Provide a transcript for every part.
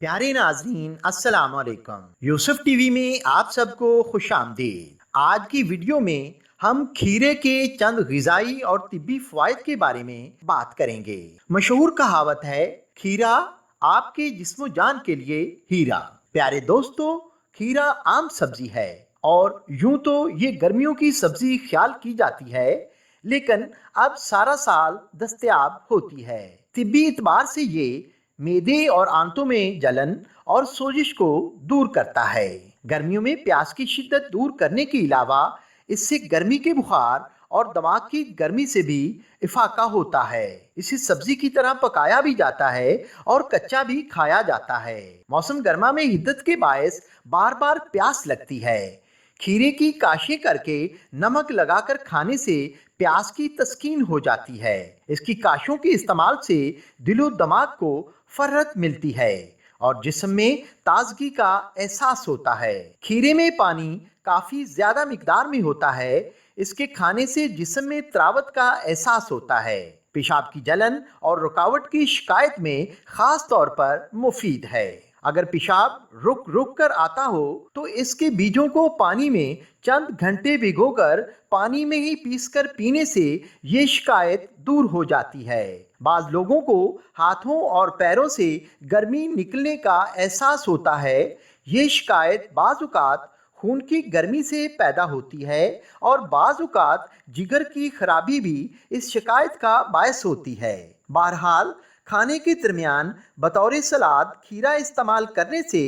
प्यारे नाजरीन अस्सलाम वालेकुम। यूसुफ टीवी में आप सबको खुश आमदीद। आज की वीडियो में हम खीरे के चंद ग़िज़ाई और तिब्बी फ़वाइद के बारे में बात करेंगे। मशहूर कहावत है, खीरा आपके जिस्म जान के लिए हीरा। प्यारे दोस्तों, खीरा आम सब्जी है और यूं तो ये गर्मियों की सब्जी ख्याल की जाती है, लेकिन अब सारा साल दस्तयाब होती है। तिब्बी इतबार से ये मेदे और आंतों में जलन और सोजिश को दूर करता है। गर्मियों में प्यास की शिद्दत दूर करने के अलावा इससे गर्मी के बुखार और दिमाग की गर्मी से भी इफाका होता है। इसे सब्जी की तरह पकाया भी जाता है और कच्चा भी खाया जाता है। मौसम गर्मा में हिद्दत के बायस बार बार प्यास लगती है। खीरे की काशें करके नमक लगाकर खाने से प्यास की तस्कीन हो जाती है। इसकी काशों के इस्तेमाल से दिलो दिमाग को फरहत मिलती है और जिस्म में ताजगी का एहसास होता है। खीरे में पानी काफी ज्यादा मिकदार में होता है। इसके खाने से जिस्म में तरावत का एहसास होता है। पेशाब की जलन और रुकावट की शिकायत में खास तौर पर मुफीद है। अगर पेशाब रुक रुक कर आता हो तो इसके बीजों को पानी में चंद घंटे भिगोकर पानी में ही पीसकर पीने से ये शिकायत दूर हो जाती है। बाज लोगों को हाथों और पैरों से गर्मी निकलने का एहसास होता है। ये शिकायत बाज औक़ात खून की गर्मी से पैदा होती है और बाज औक़ात जिगर की खराबी भी इस शिकायत का बायस होती है। बहरहाल, खाने के दरमियान बतौर सलाद खीरा इस्तेमाल करने से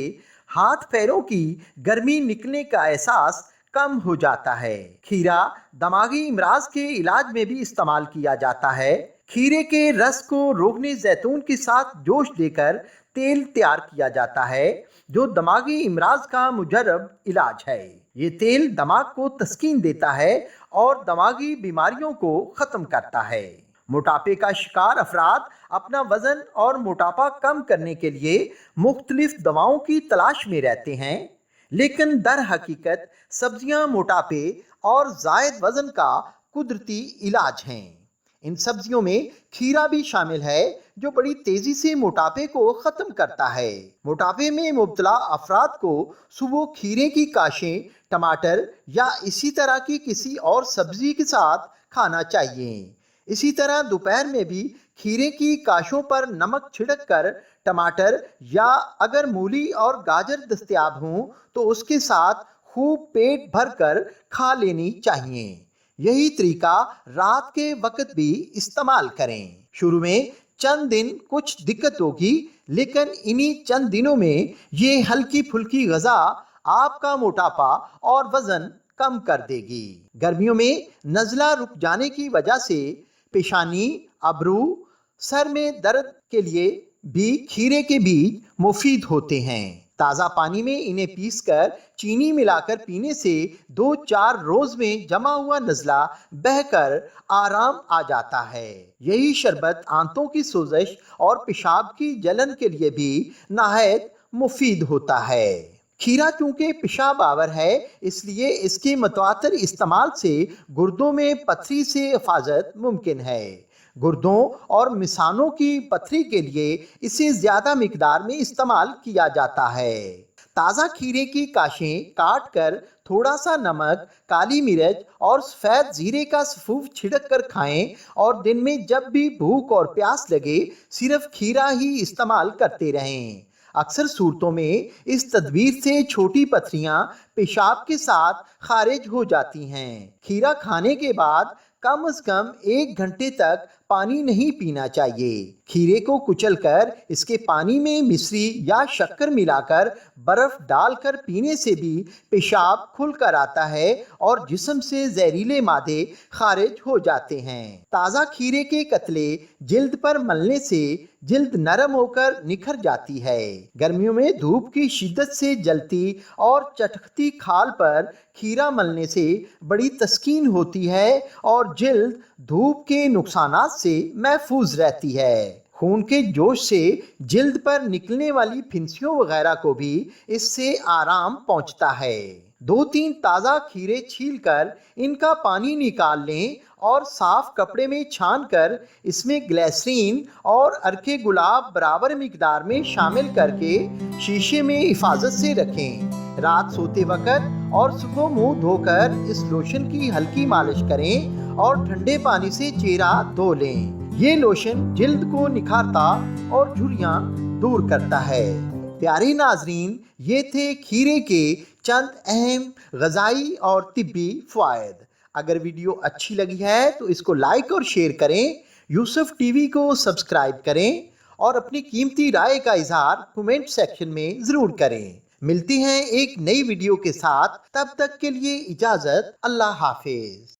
हाथ पैरों की गर्मी निकलने का एहसास कम हो जाता है। खीरा दिमागी इमराज के इलाज में भी इस्तेमाल किया जाता है। खीरे के रस को रोगने जैतून के साथ जोश देकर तेल तैयार किया जाता है, जो दिमागी इमराज का मुजर्रब इलाज है। ये तेल दिमाग को तस्कीन देता है और दिमागी बीमारियों को ख़त्म करता है। मोटापे का शिकार अफराद अपना वजन और मोटापा कम करने के लिए मुख्तलिफ दवाओं की तलाश में रहते हैं, लेकिन दर हकीकत सब्जियां मोटापे और जायद वजन का कुदरती इलाज हैं। इन सब्जियों में खीरा भी शामिल है, जो बड़ी तेजी से मोटापे को ख़त्म करता है। मोटापे में मुब्तला अफराद को सुबह खीरे की काशें टमाटर या इसी तरह की किसी और सब्जी के साथ खाना चाहिए। इसी तरह दोपहर में भी खीरे की काशों पर नमक छिड़क कर टमाटर या अगर मूली और गाजर दस्तयाब हों तो उसके साथ खूब पेट भर कर खा लेनी चाहिए। यही तरीका रात के वक्त भी इस्तेमाल करें। शुरू में चंद दिन कुछ दिक्कत होगी, लेकिन इन्हीं चंद दिनों में ये हल्की फुल्की गज़ा आपका मोटापा और वजन कम कर देगी। गर्मियों में नज़ला रुक जाने की वजह से पेशानी, अबरू, सर में दर्द के लिए भी खीरे के बीज मुफीद होते हैं। ताज़ा पानी में इन्हें पीसकर चीनी मिलाकर पीने से 2-4 रोज में जमा हुआ नज़ला बहकर आराम आ जाता है। यही शरबत आंतों की सोजिश और पेशाब की जलन के लिए भी नहायत मुफीद होता है। खीरा चूंकि पेशाब आवर है, इसलिए इसके मतवातर इस्तेमाल से गुर्दों में पथरी से हिफाजत मुमकिन है। गुर्दों और मिसानों की पथरी के लिए इसे ज्यादा मिकदार में इस्तेमाल किया जाता है। ताज़ा खीरे की काशें काट कर थोड़ा सा नमक, काली मिर्च और सफ़ेद जीरे का सफूफ छिड़क कर खाएं और दिन में जब भी भूख और प्यास लगे सिर्फ खीरा ही इस्तेमाल करते रहें। अक्सर सूरतों में इस तदबीर से छोटी पथरियां पेशाब के साथ खारिज हो जाती हैं। खीरा खाने के बाद कम से कम 1 घंटे तक पानी नहीं पीना चाहिए। खीरे को कुचलकर इसके पानी में मिश्री या शक्कर मिलाकर बर्फ डालकर पीने से भी पेशाब खुलकर आता है और जिस्म से जहरीले मादे खारिज हो जाते हैं। ताज़ा खीरे के कतले जिल्द पर मलने से जिल्द नरम होकर निखर जाती है। गर्मियों में धूप की शिद्दत से जलती और चटकती खाल पर खीरा मलने से बड़ी तस्कीन होती है और जिल्द धूप के नुकसानात से महफूज रहती है। खून के जोश से जिल्द पर निकलने वाली फिंसियों वगैरह को भी इससे आराम पहुंचता है। 2-3 ताज़ा खीरे छीलकर इनका पानी निकाल लें और साफ कपड़े में छानकर इसमें ग्लिसरीन और अर्के गुलाब बराबर मिकदार में शामिल करके शीशे में हिफाजत से रखें। रात सोते वक्त और सुबह मुंह धोकर इस लोशन की हल्की मालिश करें और ठंडे पानी से चेहरा धो लें। ये लोशन जिल्द को निखारता और झुर्रियां दूर करता है। प्यारे नाजरीन, ये थे खीरे के चंद अहम ग़िज़ाई और तिब्बी फ़वाइद। अगर वीडियो अच्छी लगी है तो इसको लाइक और शेयर करें, यूसुफ टीवी को सब्सक्राइब करें और अपनी कीमती राय का इजहार कमेंट सेक्शन में ज़रूर करें। मिलते हैं एक नई वीडियो के साथ, तब तक के लिए इजाज़त, अल्लाह हाफिज़।